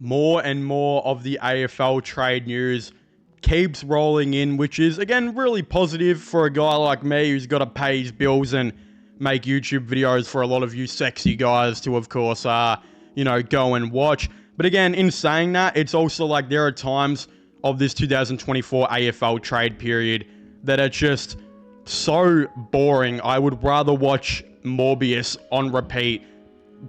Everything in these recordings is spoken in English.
more and more of the AFL trade news keeps rolling in, which is, again, really positive for a guy like me who's got to pay his bills and make YouTube videos for a lot of you sexy guys to, of course, go and watch. But again, in saying that, it's also like there are times of this 2024 AFL trade period that are just so boring. I would rather watch Morbius on repeat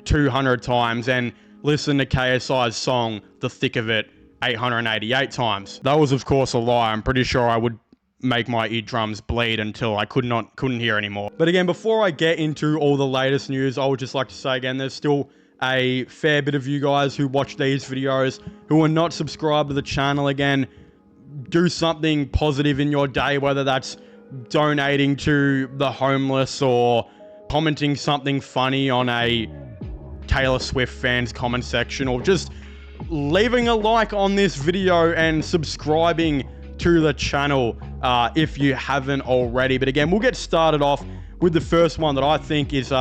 200 times and listen to KSI's song, The Thick of It, 888 times. That was, of course, a lie. I'm pretty sure I would make my eardrums bleed until I couldn't hear anymore. But again, before I get into all the latest news, I would just like to say again, there's still a fair bit of you guys who watch these videos who are not subscribed to the channel. Again, do something positive in your day, whether that's donating to the homeless or commenting something funny on a Taylor Swift fans comment section, or just leaving a like on this video and subscribing to the channel if you haven't already. But again, we'll get started off with the first one that I think is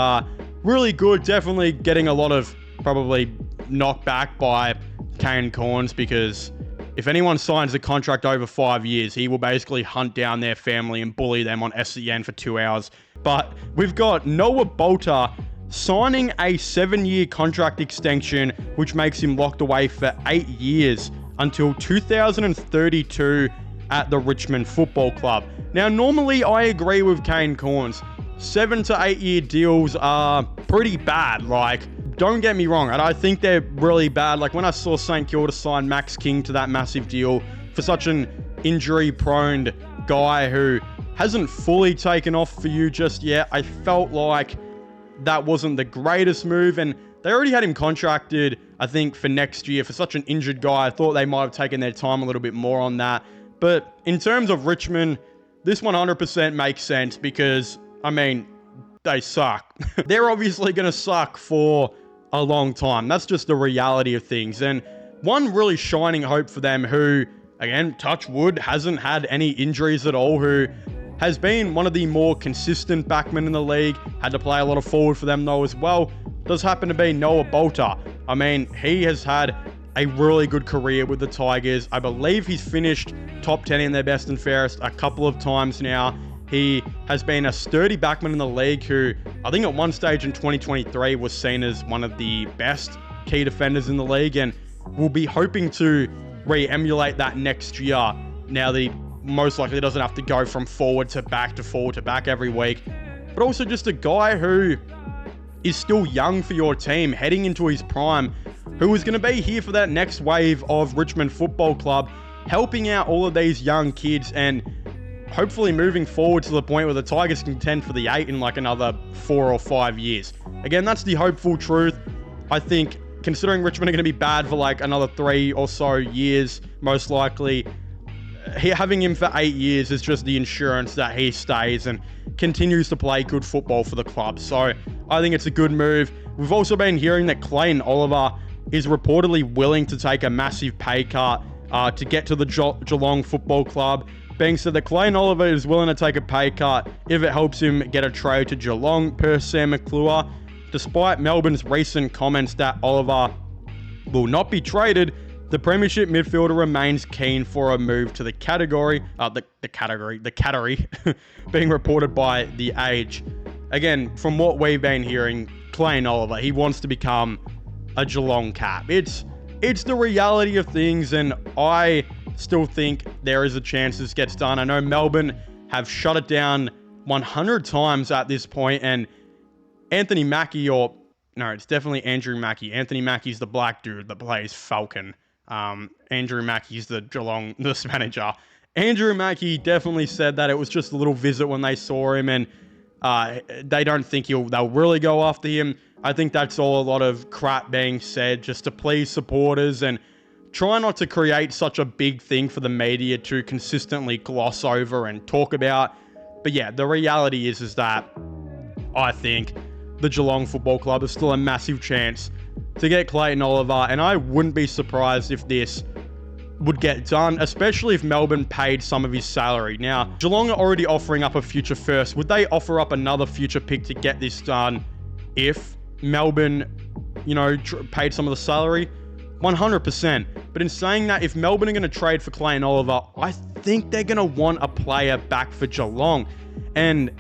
really good. Definitely getting a lot of probably knocked back by Kane Cornes, because if anyone signs a contract over 5 years, he will basically hunt down their family and bully them on SEN for 2 hours. But we've got Noah Balta signing a 7-year contract extension, which makes him locked away for 8 years until 2032 at the Richmond Football Club. Now, normally I agree with Kane Cornes. 7 to 8 year deals are pretty bad. Like, don't get me wrong, and I think they're really bad. Like, when I saw St Kilda sign Max King to that massive deal for such an injury-prone guy who hasn't fully taken off for you just yet, I felt like that wasn't the greatest move. And they already had him contracted, I think, for next year. For such an injured guy, I thought they might have taken their time a little bit more on that. But in terms of Richmond, this 100% makes sense because, I mean, they suck. They're obviously going to suck for a long time. That's just the reality of things. And one really shining hope for them who, again, touch wood, hasn't had any injuries at all, who has been one of the more consistent backmen in the league, had to play a lot of forward for them though as well, does happen to be Noah Balta. I mean, he has had a really good career with the Tigers. I believe he's finished top 10 in their best and fairest a couple of times now. He has been a sturdy backman in the league who, I think at one stage in 2023, was seen as one of the best key defenders in the league, and will be hoping to re-emulate that next year. Now, the most likely doesn't have to go from forward to back every week, but also just a guy who is still young for your team, heading into his prime, who is going to be here for that next wave of Richmond Football Club, helping out all of these young kids and hopefully moving forward to the point where the Tigers can contend for the 8 in like another 4 or 5 years. Again, that's the hopeful truth. I think, considering Richmond are going to be bad for like another 3 or so years, most likely, having him for 8 years is just the insurance that he stays and continues to play good football for the club. So I think it's a good move. We've also been hearing that Clayton Oliver is reportedly willing to take a massive pay cut to get to the Geelong Football Club. Being said that Clayton Oliver is willing to take a pay cut if it helps him get a trade to Geelong, per Sam McClure. Despite Melbourne's recent comments that Oliver will not be traded, the Premiership midfielder remains keen for a move to the category, being reported by The Age. Again, from what we've been hearing, Clayton Oliver, he wants to become a Geelong Cap. It's the reality of things, and I still think there is a chance this gets done. I know Melbourne have shut it down 100 times at this point, and Anthony Mackie, it's definitely Andrew Mackie. Anthony Mackie's the black dude that plays Falcon. Andrew Mackie's the Geelong manager. Andrew Mackie definitely said that it was just a little visit when they saw him, and they don't think they'll really go after him. I think that's all a lot of crap being said just to please supporters and try not to create such a big thing for the media to consistently gloss over and talk about. But yeah, the reality is that I think the Geelong Football Club is still a massive chance to get Clayton Oliver, and I wouldn't be surprised if this would get done, especially if Melbourne paid some of his salary. Now, Geelong are already offering up a future first. Would they offer up another future pick to get this done if Melbourne, paid some of the salary? 100%. But in saying that, if Melbourne are going to trade for Clayton Oliver, I think they're going to want a player back for Geelong. And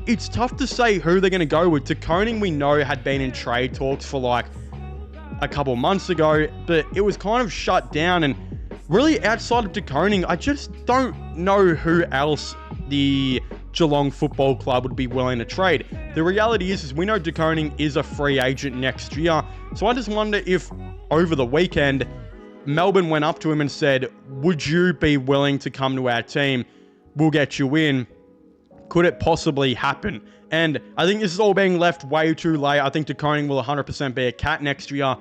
it's tough to say who they're going to go with. De Koning, we know, had been in trade talks for like a couple months ago, but it was kind of shut down. And really, outside of De Koning, I just don't know who else the Geelong Football Club would be willing to trade. The reality is we know De Koning is a free agent next year. So I just wonder if over the weekend, Melbourne went up to him and said, would you be willing to come to our team? We'll get you in. Could it possibly happen? And I think this is all being left way too late. I think De Koning will 100% be a cat next year.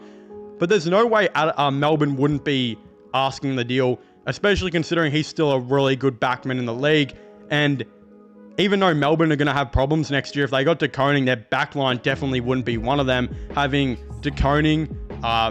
But there's no way Melbourne wouldn't be asking the deal, especially considering he's still a really good backman in the league. And even though Melbourne are going to have problems next year, if they got De Koning, their backline definitely wouldn't be one of them. Having De Koning,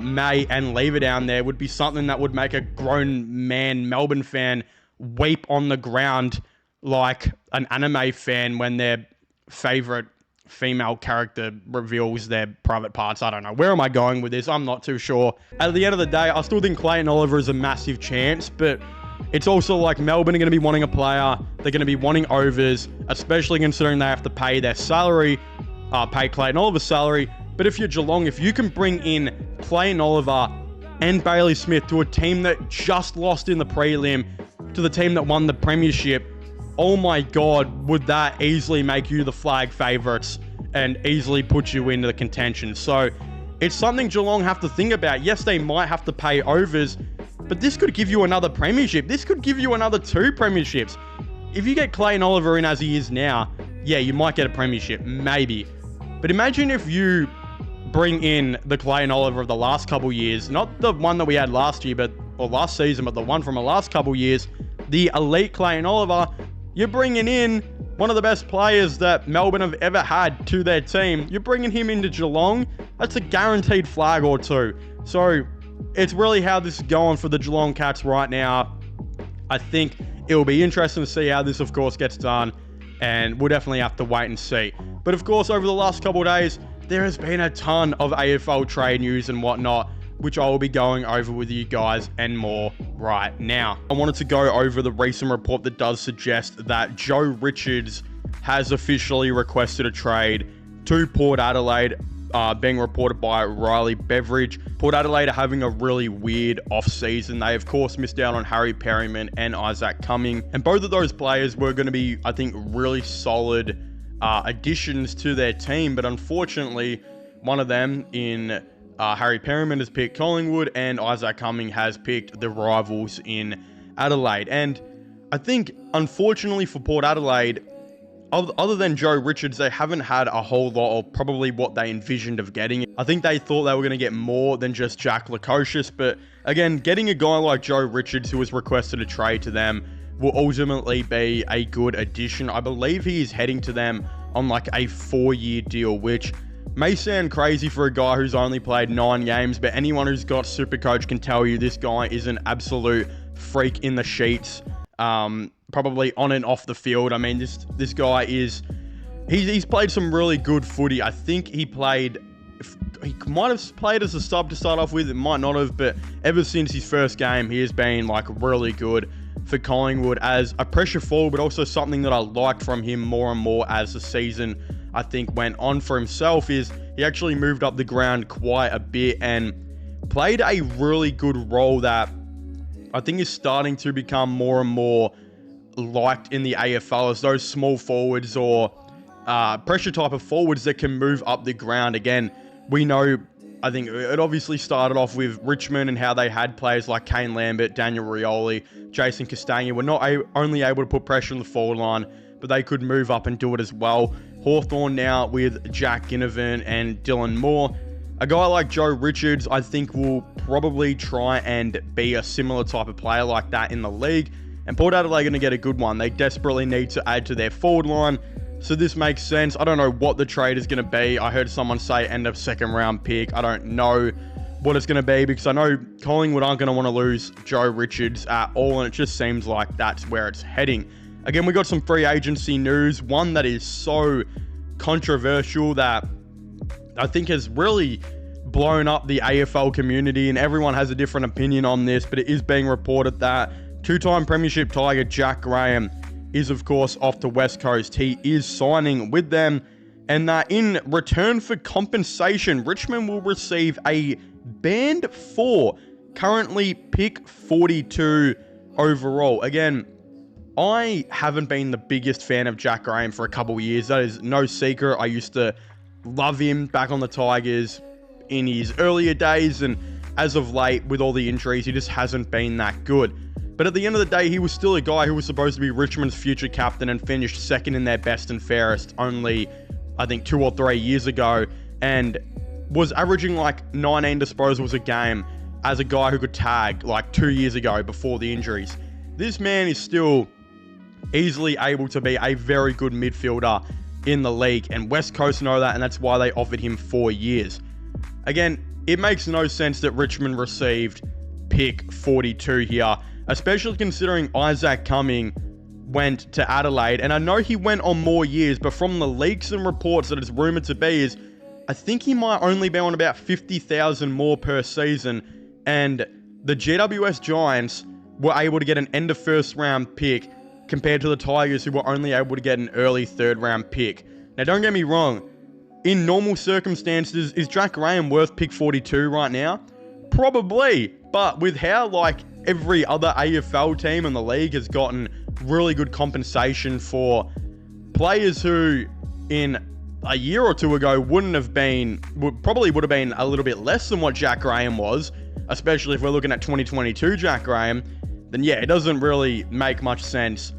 May, and Lever down there would be something that would make a grown man Melbourne fan weep on the ground like an anime fan when their favorite female character reveals their private parts. I don't know. Where am I going with this? I'm not too sure. At the end of the day, I still think Clayton Oliver is a massive chance, but it's also like Melbourne are going to be wanting a player. They're going to be wanting overs, especially considering they have to pay their salary, pay Clayton Oliver's salary. But if you're Geelong, if you can bring in Clayton Oliver and Bailey Smith to a team that just lost in the prelim to the team that won the premiership, oh my God, would that easily make you the flag favourites and easily put you into the contention. So it's something Geelong have to think about. Yes, they might have to pay overs, but this could give you another premiership. This could give you another 2 premierships. If you get Clayton Oliver in as he is now, yeah, you might get a premiership, maybe. But imagine if you bring in the Clayton Oliver of the last couple years, not the one that we had last year, or last season, but the one from the last couple years, the elite Clayton Oliver. You're bringing in one of the best players that Melbourne have ever had to their team. You're bringing him into Geelong. That's a guaranteed flag or 2. So it's really how this is going for the Geelong Cats right now. I think it will be interesting to see how this, of course, gets done. And we'll definitely have to wait and see. But, of course, over the last couple of days, there has been a ton of AFL trade news and whatnot, which I will be going over with you guys and more right now. I wanted to go over the recent report that does suggest that Joe Richards has officially requested a trade to Port Adelaide, being reported by Rioli Beveridge. Port Adelaide are having a really weird off-season. They, of course, missed out on Harry Perryman and Isaac Cumming. And both of those players were going to be, I think, really solid additions to their team. But unfortunately, one of them in Harry Perryman has picked Collingwood, and Isaac Cumming has picked the rivals in Adelaide. And I think, unfortunately for Port Adelaide, other than Joe Richards, they haven't had a whole lot of probably what they envisioned of getting. I think they thought they were going to get more than just Jack Lukosius, but again, getting a guy like Joe Richards, who was requested a trade to them, will ultimately be a good addition. I believe he is heading to them on like a 4-year deal, which may sound crazy for a guy who's only played 9 games, but anyone who's got Supercoach can tell you this guy is an absolute freak in the sheets, probably on and off the field. I mean, this guy is, he's played some really good footy. I think he might have played as a sub to start off with, it might not have, but ever since his first game, he has been like really good for Collingwood as a pressure forward, but also something that I liked from him more and more as the season, I think, went on for himself, is he actually moved up the ground quite a bit and played a really good role that I think is starting to become more and more liked in the AFL, as those small forwards or pressure type of forwards that can move up the ground. Again, we know, I think it obviously started off with Richmond and how they had players like Kane Lambert, Daniel Rioli, Jason Castagna were not only able to put pressure on the forward line, but they could move up and do it as well. Hawthorn now with Jack Ginnivan and Dylan Moore. A guy like Joe Richards, I think, will probably try and be a similar type of player like that in the league. And Port Adelaide are going to get a good one. They desperately need to add to their forward line. So this makes sense. I don't know what the trade is going to be. I heard someone say end of 2nd round pick. I don't know what it's going to be, because I know Collingwood aren't going to want to lose Joe Richards at all. And it just seems like that's where it's heading. Again, we got some free agency news. One that is so controversial that I think has really blown up the AFL community, and everyone has a different opinion on this, but it is being reported that two-time Premiership Tiger Jack Graham is, of course, off to West Coast. He is signing with them, and that in return for compensation, Richmond will receive a Band 4, currently pick 42 overall. Again, I haven't been the biggest fan of Jack Graham for a couple of years. That is no secret. I used to love him back on the Tigers in his earlier days, and as of late, with all the injuries, he just hasn't been that good. But at the end of the day, he was still a guy who was supposed to be Richmond's future captain and finished second in their best and fairest only, I think, 2 or 3 years ago, and was averaging like 19 disposals a game as a guy who could tag like 2 years ago before the injuries. This man is still easily able to be a very good midfielder in the league, and West Coast know that, and that's why they offered him 4 years. Again, it makes no sense that Richmond received pick 42 here, especially considering Isaac Cumming went to Adelaide, and I know he went on more years, but from the leaks and reports that it's rumoured to be is, I think he might only be on about 50,000 more per season, and the GWS Giants were able to get an end of first round pick compared to the Tigers, who were only able to get an early third round pick. Now, don't get me wrong, in normal circumstances, is Jack Graham worth pick 42 right now? Probably, but with how like every other AFL team in the league has gotten really good compensation for players who in a year or two ago would have been a little bit less than what Jack Graham was, especially if we're looking at 2022 Jack Graham, then yeah, it doesn't really make much sense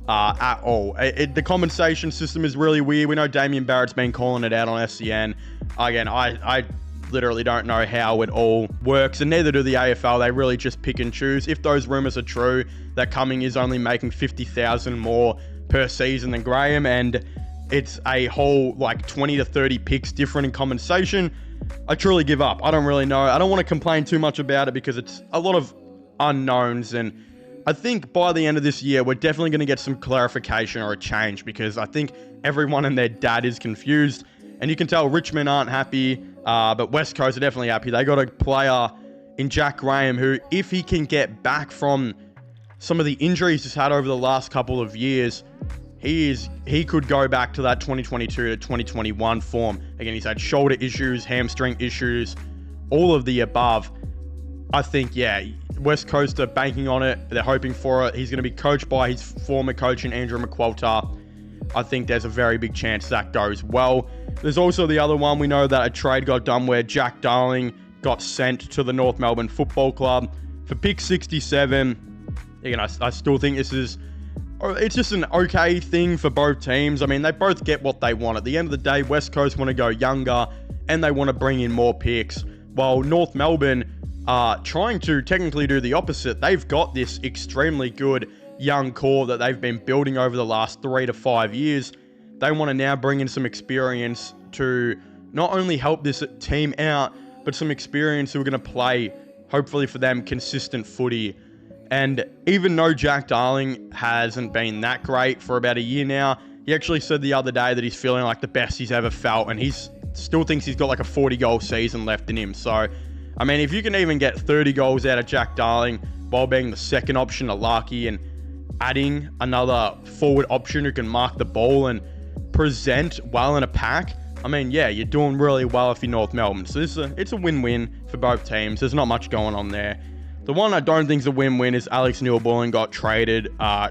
at all. The compensation system is really weird. We know Damien Barrett's been calling it out on SCN. Again, I literally don't know how it all works, and neither do the AFL. They really just pick and choose. If those rumors are true, that Cumming is only making 50,000 more per season than Graham, and it's a whole like 20 to 30 picks different in compensation, I truly give up. I don't really know. I don't want to complain too much about it because it's a lot of unknowns, and I think by the end of this year, we're definitely going to get some clarification or a change, because I think everyone and their dad is confused, and you can tell Richmond aren't happy, but West Coast are definitely happy. They got a player in Jack Graham who, if he can get back from some of the injuries he's had over the last couple of years, he could go back to that 2022 to 2021 form. Again, he's had shoulder issues, hamstring issues, all of the above. I think, yeah, West Coast are banking on it. They're hoping for it. He's going to be coached by his former coach in Andrew McQualter. I think there's a very big chance that goes well. There's also the other one. We know that a trade got done where Jack Darling got sent to the North Melbourne Football Club for pick 67. Again, I still think it's just an okay thing for both teams. I mean, they both get what they want. At the end of the day, West Coast want to go younger and they want to bring in more picks, while North Melbourne are trying to technically do the opposite. They've got this extremely good young core that they've been building over the last 3 to 5 years. They want to now bring in some experience to not only help this team out, but some experience who are going to play, hopefully for them, consistent footy. And even though Jack Darling hasn't been that great for about a year now, he actually said the other day that he's feeling like the best he's ever felt, and he still thinks he's got like a 40-goal season left in him. So, I mean, if you can even get 30 goals out of Jack Darling while being the second option to Larkey and adding another forward option who can mark the ball and present well in a pack, I mean, yeah, you're doing really well if you're North Melbourne. So it's a win-win for both teams. There's not much going on there. The one I don't think is a win-win is Alex Neil-Bullen got traded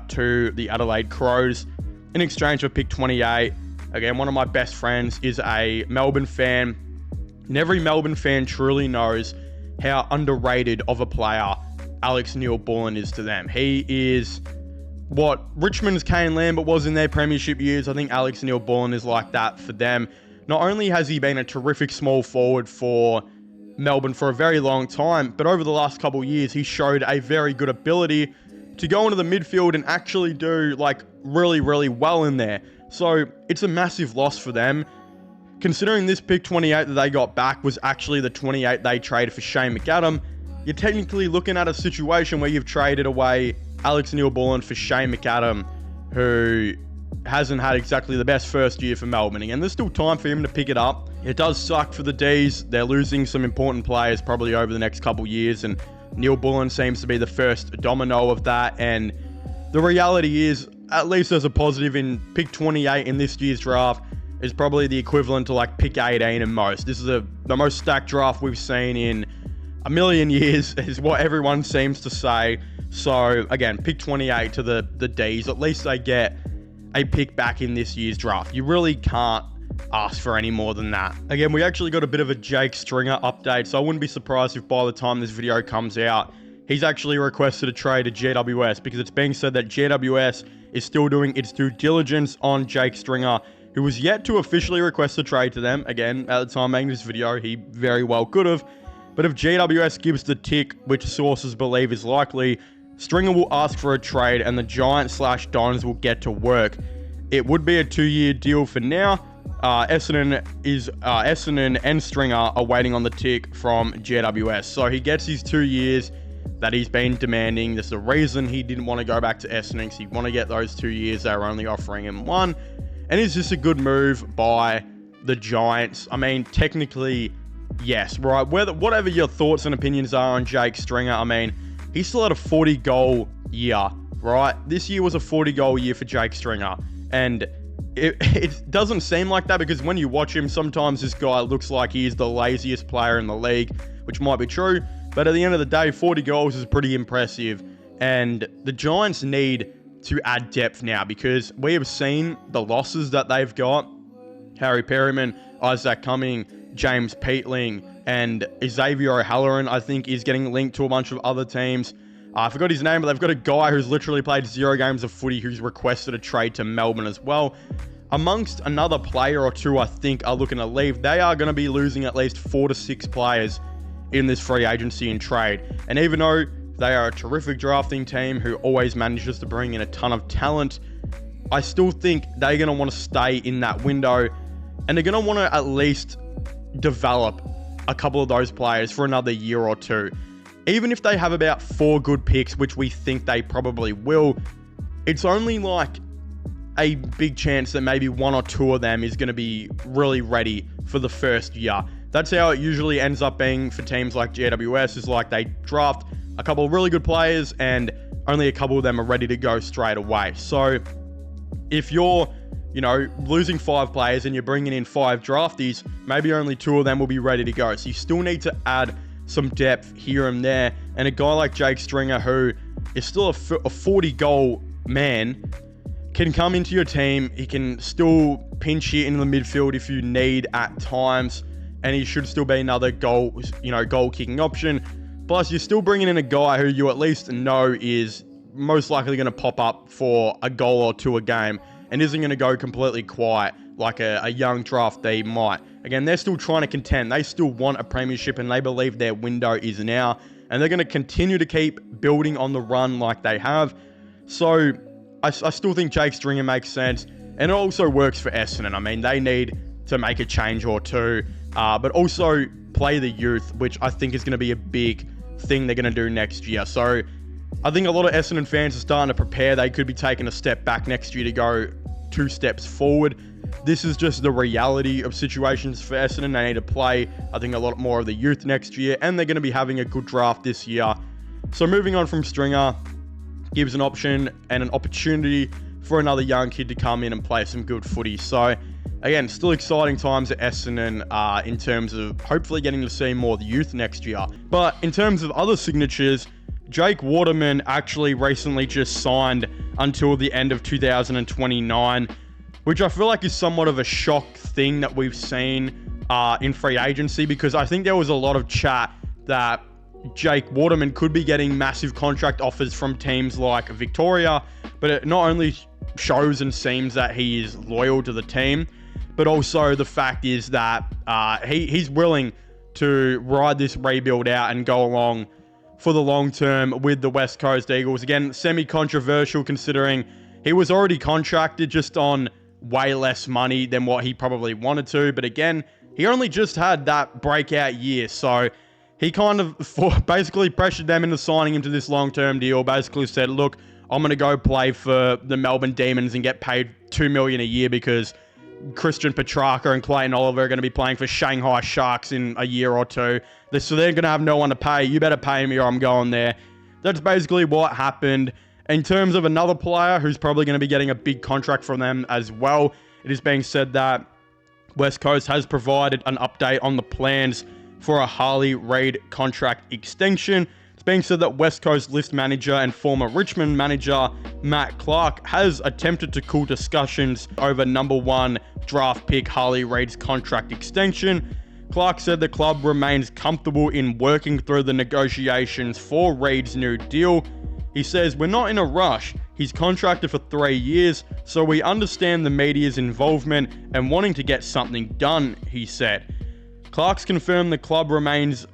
to the Adelaide Crows in exchange for pick 28. Again, one of my best friends is a Melbourne fan, and every Melbourne fan truly knows how underrated of a player Alex Neil-Bullen is to them. He is what Richmond's Kane Lambert was in their premiership years. I think Alex Neil-Bullen is like that for them. Not only has he been a terrific small forward for Melbourne for a very long time, but over the last couple of years, he showed a very good ability to go into the midfield and actually do like really, really well in there. So it's a massive loss for them. Considering this pick 28 that they got back was actually the 28 they traded for Shane McAdam, you're technically looking at a situation where you've traded away Alex Neil-Bullen for Shane McAdam, who hasn't had exactly the best first year for Melbourne. And there's still time for him to pick it up. It does suck for the D's. They're losing some important players probably over the next couple years, and Neil-Bullen seems to be the first domino of that. And the reality is, at least there's a positive in pick 28 in this year's draft is probably the equivalent to like pick 18 in most. This is the most stacked draft we've seen in a million years, is what everyone seems to say. So again, pick 28 to the D's. At least they get a pick back in this year's draft. You really can't ask for any more than that. Again, we actually got a bit of a Jake Stringer update, so I wouldn't be surprised if by the time this video comes out, he's actually requested a trade to GWS, because it's being said that GWS is still doing its due diligence on Jake Stringer, who was yet to officially request a trade to them. Again, at the time of making this video, he very well could have. But if GWS gives the tick, which sources believe is likely, Stringer will ask for a trade and the Giants/Dons will get to work. It would be a 2-year deal for now. Essendon and Stringer are waiting on the tick from GWS. So he gets his 2 years that he's been demanding. There's the reason he didn't want to go back to Essendon, because he want to get those 2 years. They were only offering him 1. And is this a good move by the Giants? I mean, technically, yes, right? Whatever your thoughts and opinions are on Jake Stringer, I mean, he still had a 40-goal year, right? This year was a 40-goal year for Jake Stringer. And it doesn't seem like that, because when you watch him, sometimes this guy looks like he is the laziest player in the league, which might be true. But at the end of the day, 40 goals is pretty impressive. And the Giants need to add depth now, because we have seen the losses that they've got. Harry Perryman, Isaac Cumming, James Peatling, and Xavier O'Halloran, I think, is getting linked to a bunch of other teams. I forgot his name, but they've got a guy who's literally played 0 games of footy who's requested a trade to Melbourne as well. Amongst another player or two, I think, are looking to leave. They are going to be losing at least 4 to 6 players in this free agency and trade. And even though they are a terrific drafting team who always manages to bring in a ton of talent, I still think they're going to want to stay in that window, and they're going to want to at least develop a couple of those players for another year or two. Even if they have about 4 good picks, which we think they probably will, it's only like a big chance that maybe 1 or 2 of them is going to be really ready for the first year. That's how it usually ends up being for teams like GWS, is like they draft a couple of really good players and only a couple of them are ready to go straight away. So if you're, losing 5 players and you're bringing in 5 draftees, maybe only 2 of them will be ready to go. So you still need to add some depth here and there. And a guy like Jake Stringer, who is still a 40-goal man, can come into your team. He can still pinch hit in the midfield if you need at times, and he should still be another goal-kicking option. Plus, you're still bringing in a guy who you at least know is most likely going to pop up for a goal or 2 a game and isn't going to go completely quiet like a young draftee might. Again, they're still trying to contend. They still want a premiership, and they believe their window is now, and they're going to continue to keep building on the run like they have. So I still think Jake Stringer makes sense, and it also works for Essendon. I mean, they need to make a change or 2, but also play the youth, which I think is going to be a big thing they're going to do next year. So I think a lot of Essendon fans are starting to prepare. They could be taking a step back next year to go 2 steps forward. This is just the reality of situations for Essendon. They need to play, I think, a lot more of the youth next year, and they're going to be having a good draft this year. So moving on from Stringer gives an option and an opportunity for another young kid to come in and play some good footy. So again, still exciting times at Essendon in terms of hopefully getting to see more of the youth next year. But in terms of other signatures, Jake Waterman actually recently just signed until the end of 2029, which I feel like is somewhat of a shock thing that we've seen in free agency, because I think there was a lot of chat that Jake Waterman could be getting massive contract offers from teams like Victoria, but it not only shows and seems that he is loyal to the team, but also the fact is that he's willing to ride this rebuild out and go along for the long term with the West Coast Eagles. Again, semi-controversial considering he was already contracted just on way less money than what he probably wanted to. But again, he only just had that breakout year. So he kind of basically pressured them into signing him to this long-term deal. Basically said, look, I'm going to go play for the Melbourne Demons and get paid $2 million a year because Christian Petrarca and Clayton Oliver are going to be playing for Shanghai Sharks in a year or two. So they're going to have no one to pay. You better pay me or I'm going there. That's basically what happened. In terms of another player who's probably going to be getting a big contract from them as well, it is being said that West Coast has provided an update on the plans for a Harley Reid contract extension. It's being said that West Coast list manager and former Richmond manager Matt Clark has attempted to cool discussions over number 1 draft pick Harley Reid's contract extension. Clark said the club remains comfortable in working through the negotiations for Reid's new deal. He says, "We're not in a rush. He's contracted for 3 years, so we understand the media's involvement and wanting to get something done," he said. Clark's confirmed the club remains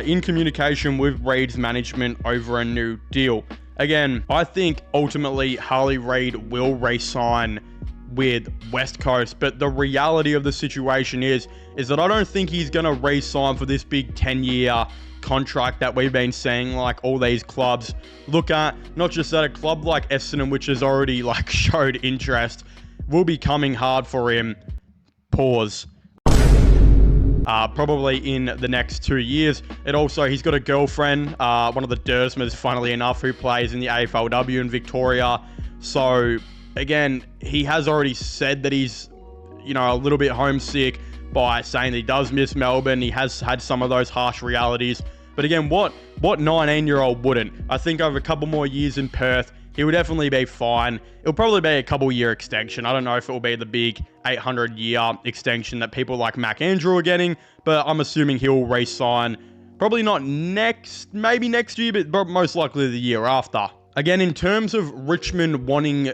in communication with Reid's management over a new deal. Again, I think ultimately Harley Reid will re-sign with West Coast, but the reality of the situation is that I don't think he's going to re-sign for this big 10-year contract that we've been seeing like all these clubs look at. Not just that, a club like Essendon, which has already like showed interest, will be coming hard for him. Pause. Probably in the next 2 years. He's got a girlfriend, one of the Dersmers, funnily enough, who plays in the AFLW in Victoria. So, again, he has already said that he's, a little bit homesick by saying that he does miss Melbourne. He has had some of those harsh realities. But again, what 19-year-old wouldn't? I think over a couple more years in Perth, he would definitely be fine. It'll probably be a couple-year extension. I don't know if it will be the big 800-year extension that people like Mac Andrew are getting, but I'm assuming he'll re-sign. Probably not maybe next year, but most likely the year after. Again, in terms of Richmond wanting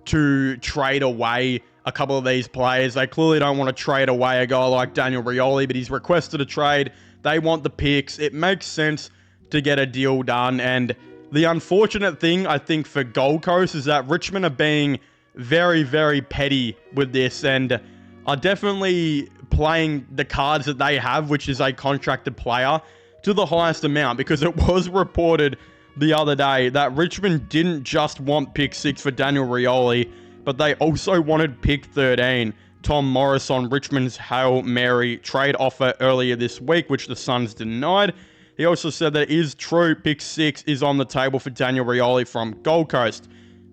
to trade away a couple of these players, they clearly don't want to trade away a guy like Daniel Rioli, but he's requested a trade. They want the picks. It makes sense to get a deal done, and the unfortunate thing, I think, for Gold Coast is that Richmond are being very, very petty with this and are definitely playing the cards that they have, which is a contracted player, to the highest amount, because it was reported the other day that Richmond didn't just want pick 6 for Daniel Rioli, but they also wanted pick 13, Tom Morris, on Richmond's Hail Mary trade offer earlier this week, which the Suns denied. He also said that it is true pick 6 is on the table for Daniel Rioli from Gold Coast.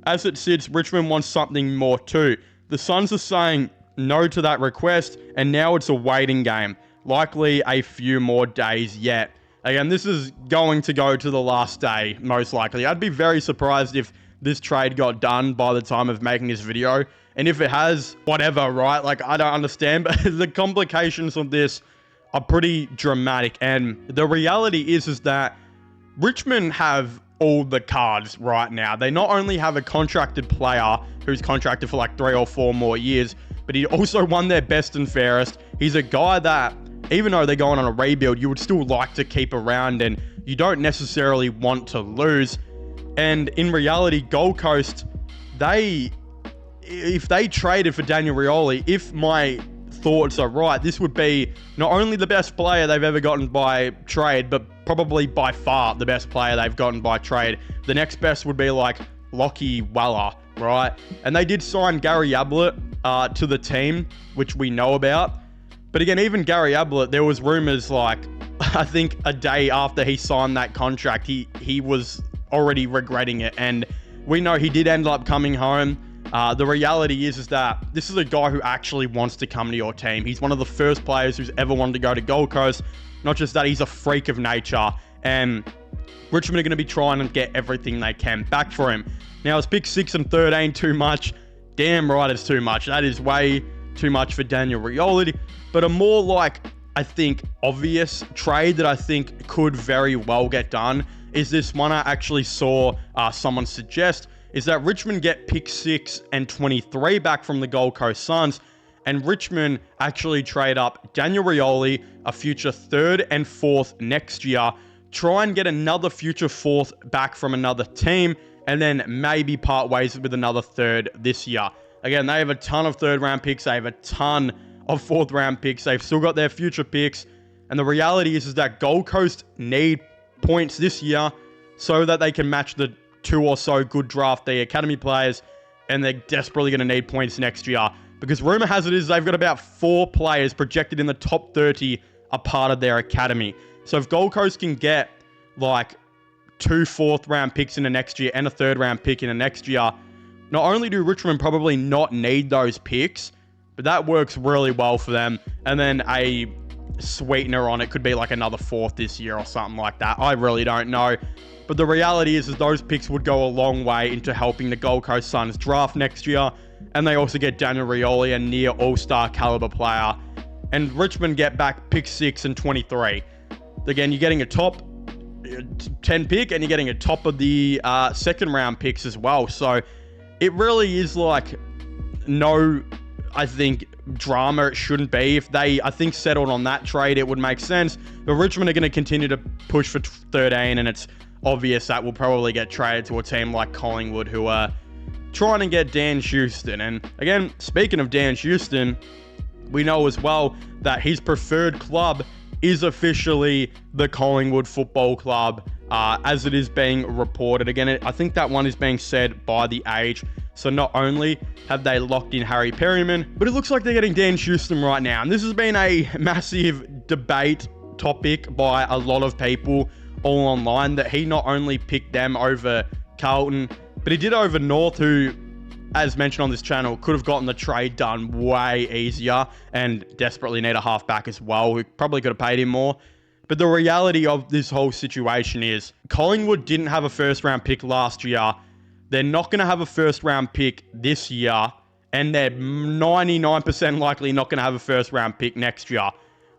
As it sits, Richmond wants something more too. The Suns are saying no to that request, and now it's a waiting game. Likely a few more days yet. Again, this is going to go to the last day, most likely. I'd be very surprised if this trade got done by the time of making this video. And if it has, whatever, right? Like, I don't understand, but the complications of this are pretty dramatic, and the reality is that Richmond have all the cards right now. They not only have a contracted player who's contracted for like 3 or 4 more years, but he also won their best and fairest. He's a guy that, even though they're going on a rebuild, you would still like to keep around, and you don't necessarily want to lose. And in reality, Gold Coast, if they traded for Daniel Rioli, if my thoughts are right, this would be not only the best player they've ever gotten by trade, but probably by far the best player they've gotten by trade. The next best would be like Lockie Weller, right? And they did sign Gary Ablett to the team, which we know about. But again, even Gary Ablett, there was rumors like, I think a day after he signed that contract, he was already regretting it. And we know he did end up coming home. The reality is that this is a guy who actually wants to come to your team. He's one of the first players who's ever wanted to go to Gold Coast. Not just that, he's a freak of nature. And Richmond are going to be trying to get everything they can back for him. Now, is pick 6 and 13 too much? Damn right it's too much. That is way too much for Daniel Rioli. But a more I think, obvious trade that I think could very well get done is this one I actually saw someone suggest, is that Richmond get pick 6 and 23 back from the Gold Coast Suns, and Richmond actually trade up Daniel Rioli, a future 3rd and 4th next year, try and get another future 4th back from another team, and then maybe part ways with another 3rd this year. Again, they have a ton of 3rd round picks, they have a ton of 4th round picks, they've still got their future picks, and the reality is that Gold Coast need points this year so that they can match the 2 or so good draft day academy players, and they're desperately going to need points next year. because rumor has it is they've got about 4 players projected in the top 30 a part of their academy. So if Gold Coast can get like 2 4th-round picks in the next year and a 3rd-round pick in the next year, not only do Richmond probably not need those picks, but that works really well for them. And then a sweetener on it could be like another 4th this year or something like that. I really don't know. But the reality is those picks would go a long way into helping the Gold Coast Suns draft next year. And they also get Daniel Rioli, a near all-star caliber player. And Richmond get back pick 6 and 23. Again, you're getting a top 10 pick and you're getting a top of the 2nd round picks as well. So it really is like no, I think, drama it shouldn't be. If they, I think, settled on that trade, it would make sense. But Richmond are going to continue to push for 13, and it's obvious that will probably get traded to a team like Collingwood, who are trying to get Dan Houston. And again, speaking of Dan Houston, we know as well that his preferred club is officially the Collingwood Football Club, as it is being reported. Again, I think that one is being said by The Age. So not only have they locked in Harry Perryman, but it looks like they're getting Dan Houston right now. And this has been a massive debate topic by a lot of people all online, that he not only picked them over Carlton, but he did over North, who, as mentioned on this channel, could have gotten the trade done way easier and desperately need a halfback as well, who probably could have paid him more. But the reality of this whole situation is Collingwood didn't have a 1st-round pick last year. They're not going to have a 1st-round pick this year, and they're 99% likely not going to have a 1st-round pick next year.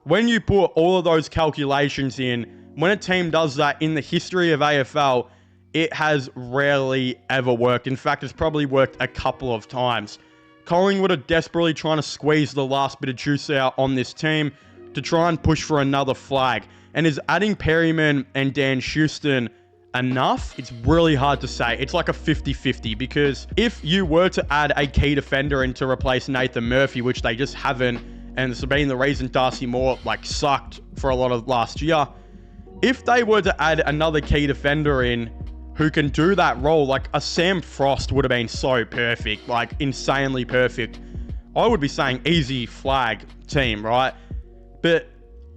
When you put all of those calculations in, when a team does that in the history of AFL, it has rarely ever worked. In fact, it's probably worked a couple of times. Collingwood are desperately trying to squeeze the last bit of juice out on this team to try and push for another flag. And is adding Perryman and Dan Houston enough? It's really hard to say. It's like a 50-50, because if you were to add a key defender in to replace Nathan Murphy, which they just haven't, and it's been the reason Darcy Moore sucked for a lot of last year, if they were to add another key defender in who can do that role, like a Sam Frost would have been so perfect, like insanely perfect, I would be saying easy flag team, right? But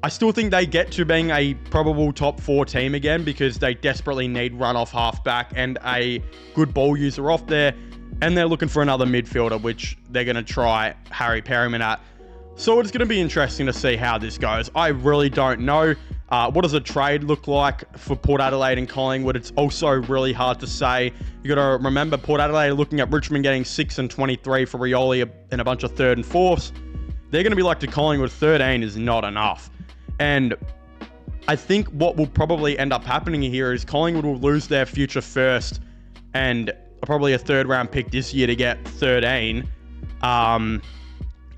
I still think they get to being a probable top 4 team again, because they desperately need run-off halfback and a good ball user off there. And they're looking for another midfielder, which they're going to try Harry Perryman at. So it's going to be interesting to see how this goes. I really don't know. What does a trade look like for Port Adelaide and Collingwood? It's also really hard to say. You got to remember, Port Adelaide are looking at Richmond getting 6 and 23 for Rioli and a bunch of 3rd and 4ths. They're going to be like to Collingwood, 13 is not enough. And I think what will probably end up happening here is Collingwood will lose their future 1st and probably a 3rd-round pick this year to get 13.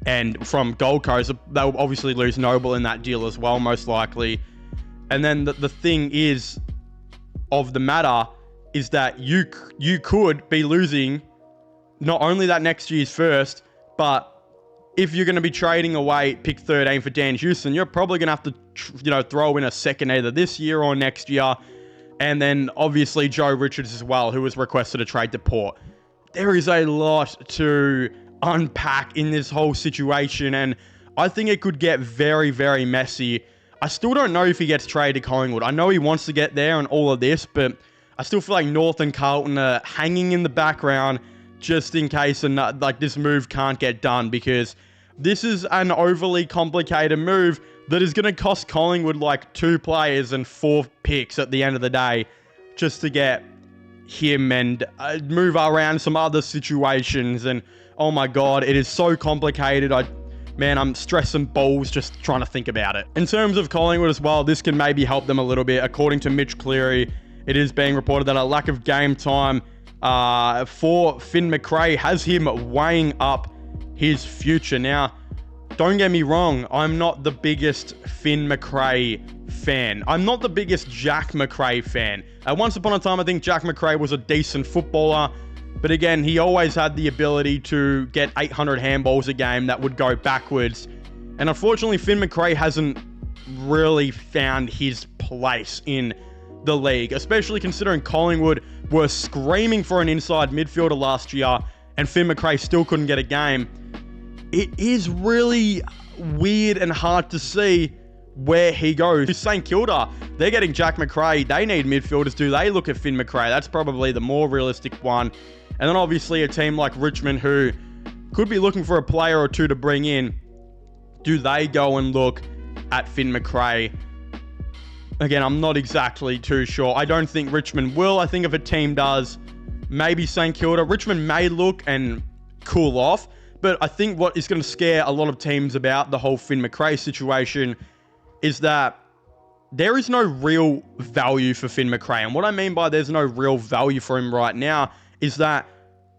And from Gold Coast, they'll obviously lose Noble in that deal as well, most likely. And then the thing is, of the matter, is that you could be losing not only that next year's 1st, but if you're going to be trading away pick 13 for Dan Houston, you're probably going to have to, throw in a 2nd either this year or next year. And then obviously Joe Richards as well, who was requested a trade to Port. There is a lot to unpack in this whole situation, and I think it could get very, very messy. I still don't know if he gets traded to Collingwood. I know he wants to get there and all of this, but I still feel like North and Carlton are hanging in the background just in case this move can't get done, because this is an overly complicated move that is going to cost Collingwood 2 players and 4 picks at the end of the day, just to get him and move around some other situations. And oh my God, it is so complicated. I'm stressing balls just trying to think about it. In terms of Collingwood as well, this can maybe help them a little bit. According to Mitch Cleary, it is being reported that a lack of game time for Finn McCrae has him weighing up his future. Now, don't get me wrong, I'm not the biggest Finn McCrae fan. I'm not the biggest Jack McCrae fan. Once upon a time, I think Jack McCrae was a decent footballer, but again, he always had the ability to get 800 handballs a game that would go backwards. And unfortunately, Finn McCrae hasn't really found his place in the league, especially considering Collingwood were screaming for an inside midfielder last year, and Finn McCrae still couldn't get a game. it is really weird and hard to see where he goes. St Kilda, they're getting Jack McCrae. They need midfielders. Do they look at Finn McCrae? That's probably the more realistic one. And then obviously a team like Richmond, who could be looking for a player or two to bring in. Do they go and look at Finn McCrae? Again, I'm not exactly too sure. I don't think Richmond will. I think if a team does, maybe St Kilda. Richmond may look and cool off. But I think what is going to scare a lot of teams about the whole Finn McCrae situation is that there is no real value for Finn McCrae. And what I mean by there's no real value for him right now is that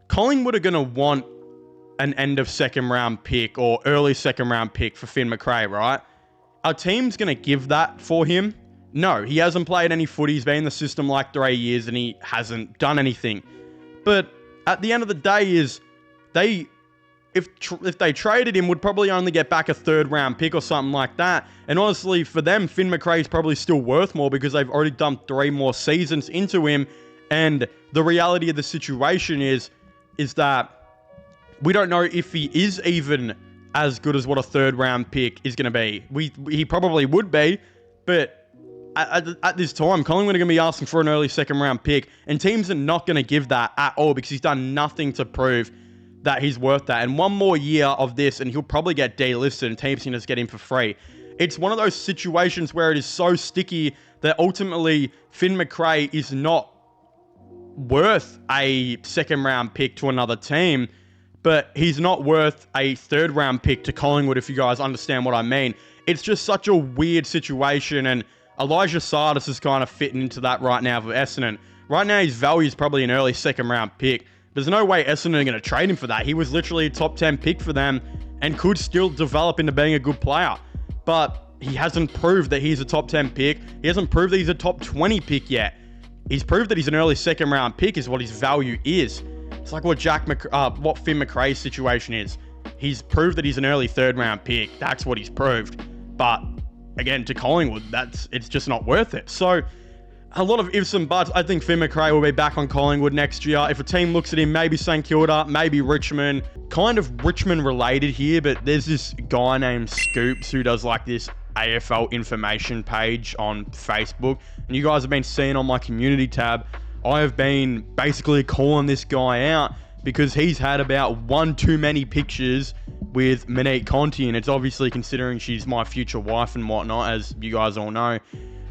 Collingwood are going to want an end of second round pick or early second round pick for Finn McCrae, right? Our team's going to give that for him? No, he hasn't played any footy. He's been in the system like 3 years and he hasn't done anything. But at the end of the day is if they traded him, would probably only get back a third round pick or something like that. And honestly, for them, Finn McCrae is probably still worth more because they've already dumped 3 more seasons into him. And the reality of the situation is that we don't know if he is even as good as what a third round pick is going to be. He probably would be, but at this time, Collingwood are going to be asking for an early second round pick, and teams are not going to give that at all because he's done nothing to prove that he's worth that. And one more year of this and he'll probably get delisted and teams can just get him for free. It's one of those situations where it is so sticky that ultimately Finn McCrae is not worth a second round pick to another team, but he's not worth a third round pick to Collingwood, if you guys understand what I mean. It's just such a weird situation, and Elijah Sardis is kind of fitting into that right now for Essendon. Right now his value is probably an early second round pick. There's no way Essendon are going to trade him for that. He was literally a top 10 pick for them and could still develop into being a good player. But he hasn't proved that he's a top 10 pick. He hasn't proved that he's a top 20 pick yet. He's proved that he's an early second round pick is what his value is. It's like what what Finn McCrae's situation is. He's proved that he's an early third round pick. That's what he's proved. But again, to Collingwood, it's just not worth it. So a lot of ifs and buts. I think Finn McCrae will be back on Collingwood next year. If a team looks at him, maybe St Kilda, maybe Richmond. Kind of Richmond related here, but there's this guy named Scoops who does like this AFL information page on Facebook. And you guys have been seeing on my community tab, I have been basically calling this guy out because he's had about one too many pictures with Monique Conti. And it's obviously, considering she's my future wife and whatnot, as you guys all know,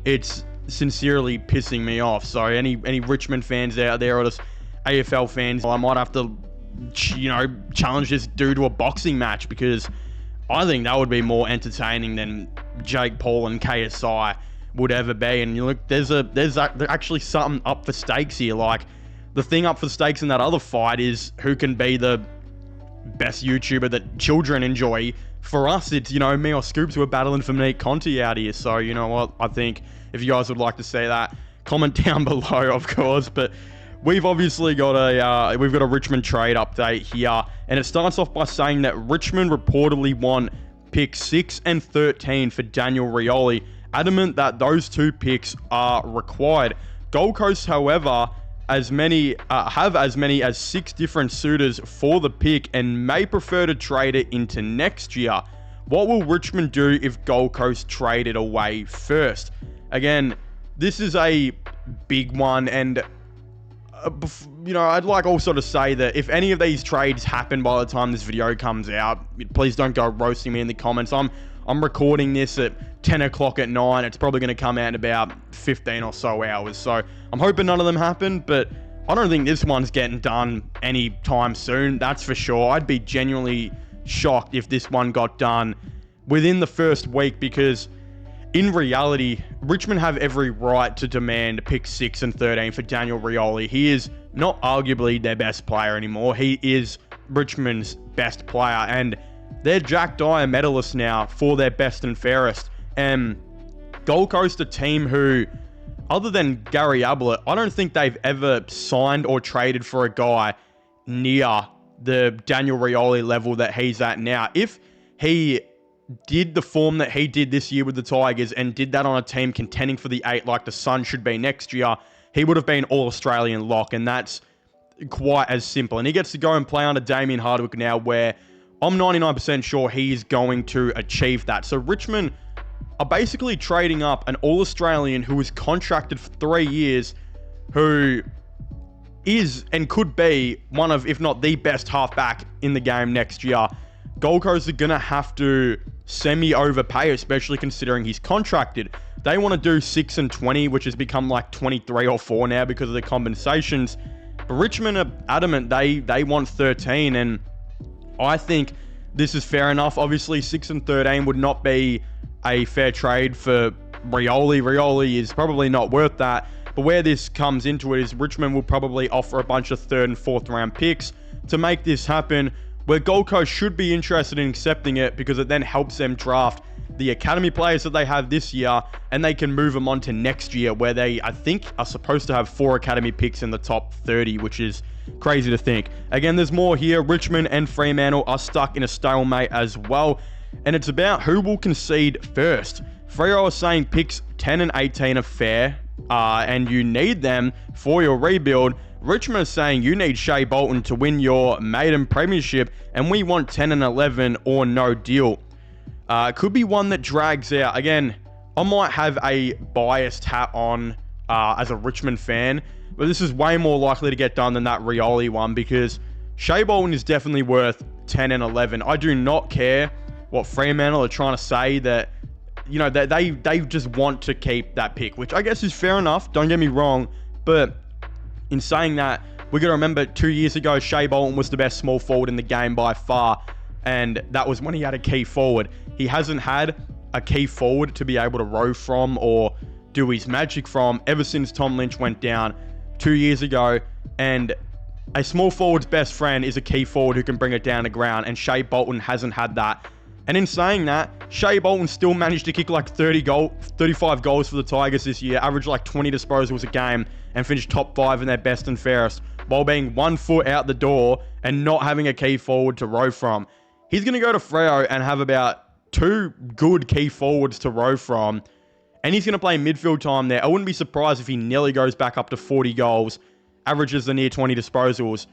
it's sincerely pissing me off. So any Richmond fans out there or just AFL fans, I might have to, challenge this dude to a boxing match because I think that would be more entertaining than Jake Paul and KSI would ever be. And you look, there's actually something up for stakes here. Like, the thing up for stakes in that other fight is who can be the best YouTuber that children enjoy. For us, it's, me or Scoops who are battling for Monique Conti out here. So, you know what? I think if you guys would like to see that, comment down below, of course. But we've obviously got a Richmond trade update here. And it starts off by saying that Richmond reportedly want picks 6 and 13 for Daniel Rioli, adamant that those 2 picks are required. Gold Coast, however, have as many as 6 different suitors for the pick and may prefer to trade it into next year. What will Richmond do if Gold Coast trade it away first? Again, this is a big one, and I'd like also to say that if any of these trades happen by the time this video comes out, please don't go roasting me in the comments. I'm recording this at 10 o'clock at night. It's probably going to come out in about 15 or so hours. So I'm hoping none of them happen, but I don't think this one's getting done anytime soon. That's for sure. I'd be genuinely shocked if this one got done within the first week, because in reality, Richmond have every right to demand pick 6 and 13 for Daniel Rioli. He is not arguably their best player anymore. He is Richmond's best player, and they're Jack Dyer medalists now for their best and fairest. And Gold Coast, a team who, other than Gary Ablett, I don't think they've ever signed or traded for a guy near the Daniel Rioli level that he's at now. If he did the form that he did this year with the Tigers and did that on a team contending for the 8 like the Sun should be next year, he would have been All-Australian lock, and that's quite as simple. And he gets to go and play under Damien Hardwick now, where I'm 99% sure he's going to achieve that. So Richmond are basically trading up an All-Australian who was contracted for 3 years, who is and could be one of, if not the best halfback in the game next year. Gold Coast are going to have to semi-overpay, especially considering he's contracted. They want to do 6 and 20, which has become like 23 or 4 now because of the compensations. But Richmond are adamant they want 13, and I think this is fair enough. Obviously, 6 and 13 would not be a fair trade for Rioli. Rioli is probably not worth that. But where this comes into it is Richmond will probably offer a bunch of 3rd and 4th round picks to make this happen, where Gold Coast should be interested in accepting it because it then helps them draft the academy players that they have this year, and they can move them on to next year, where they, I think, are supposed to have 4 academy picks in the top 30, which is crazy to think. Again, there's more here. Richmond and Fremantle are stuck in a stalemate as well, and it's about who will concede first. Freo are saying picks 10 and 18 are fair, and you need them for your rebuild. Richmond is saying you need Shea Bolton to win your maiden premiership, and we want 10 and 11 or no deal. Could be one that drags out. Again, I might have a biased hat on as a Richmond fan, but this is way more likely to get done than that Rioli one, because Shea Bolton is definitely worth 10 and 11. I do not care what Fremantle are trying to say, that, you know, that they just want to keep that pick, which I guess is fair enough, don't get me wrong. But in saying that, we got to remember 2 years ago, Shea Bolton was the best small forward in the game by far, and that was when he had a key forward. He hasn't had a key forward to be able to row from or do his magic from ever since Tom Lynch went down 2 years ago, and a small forward's best friend is a key forward who can bring it down to ground, and Shea Bolton hasn't had that. And in saying that, Shea Bolton still managed to kick like 35 goals for the Tigers this year, averaged like 20 disposals a game, and finished top 5 in their best and fairest, while being 1 foot out the door and not having a key forward to row from. He's going to go to Freo and have about 2 good key forwards to row from, and he's going to play midfield time there. I wouldn't be surprised if he nearly goes back up to 40 goals, averages the near 20 disposals,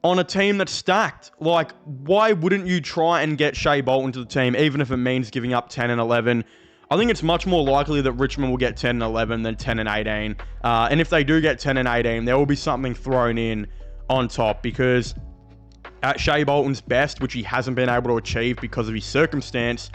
on a team that's stacked. Like, why wouldn't you try and get Shea Bolton to the team, even if it means giving up 10 and 11? I think it's much more likely that Richmond will get 10 and 11 than 10 and 18. And if they do get 10 and 18, there will be something thrown in on top, because at Shea Bolton's best, which he hasn't been able to achieve because of his circumstance,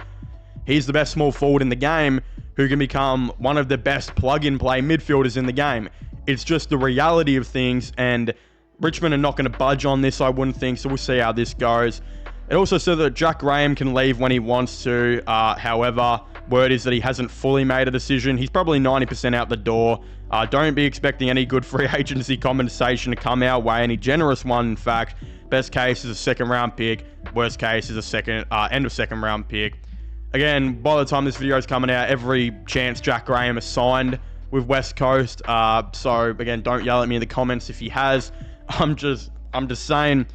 he's the best small forward in the game who can become one of the best plug-and play midfielders in the game. It's just the reality of things, and Richmond are not going to budge on this, I wouldn't think, so we'll see how this goes. It also said that Jack Graham can leave when he wants to. However, word is that he hasn't fully made a decision. He's probably 90% out the door. Don't be expecting any good free agency compensation to come our way, any generous one, in fact. Best case is a 2nd round pick. Worst case is a end of 2nd round pick. Again, by the time this video is coming out, every chance Jack Graham is signed with West Coast. So again, don't yell at me in the comments if he has. I'm just saying,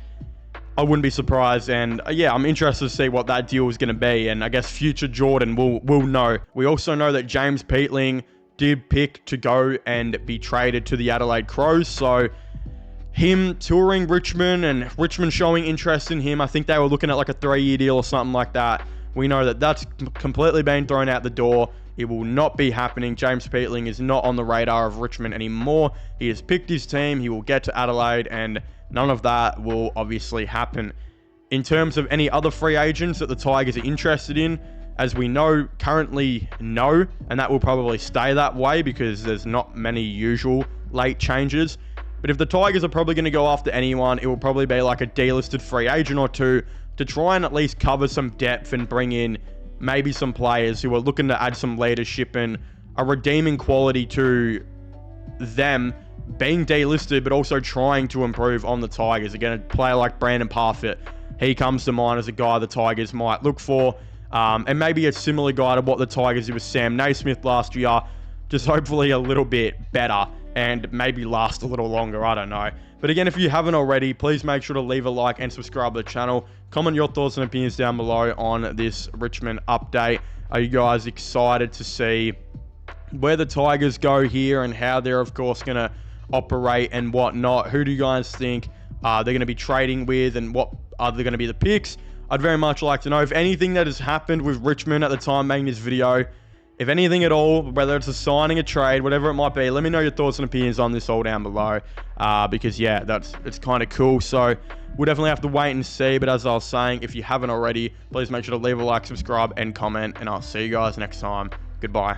I wouldn't be surprised, and yeah, I'm interested to see what that deal is going to be, and I guess future Jordan will know. We also know that James Peatling did pick to go and be traded to the Adelaide Crows, so him touring Richmond and Richmond showing interest in him, I think they were looking at like a 3-year deal or something like that. We know that that's completely been thrown out the door. It will not be happening. James Peatling is not on the radar of Richmond anymore. He has picked his team. He will get to Adelaide, and none of that will obviously happen. In terms of any other free agents that the Tigers are interested in, as we know, currently no, and that will probably stay that way because there's not many usual late changes. But if the Tigers are probably going to go after anyone, it will probably be like a delisted free agent or two to try and at least cover some depth and bring in maybe some players who are looking to add some leadership and a redeeming quality to them being delisted, but also trying to improve on the Tigers. Again, a player like Brandon Parfitt, he comes to mind as a guy the Tigers might look for. And maybe a similar guy to what the Tigers did with Sam Naismith last year, just hopefully a little bit better and maybe last a little longer, I don't know. But again, if you haven't already, please make sure to leave a like and subscribe to the channel. Comment your thoughts and opinions down below on this Richmond update. Are you guys excited to see where the Tigers go here and how they're, of course, going to operate and whatnot? Who do you guys think they're going to be trading with, and what are they going to be the picks? I'd very much like to know if anything that has happened with Richmond at the time making this video, if anything at all, whether it's a signing, a trade, whatever it might be, let me know your thoughts and opinions on this all down below. Because yeah, it's kind of cool. So we'll definitely have to wait and see. But as I was saying, if you haven't already, please make sure to leave a like, subscribe, and comment. And I'll see you guys next time. Goodbye.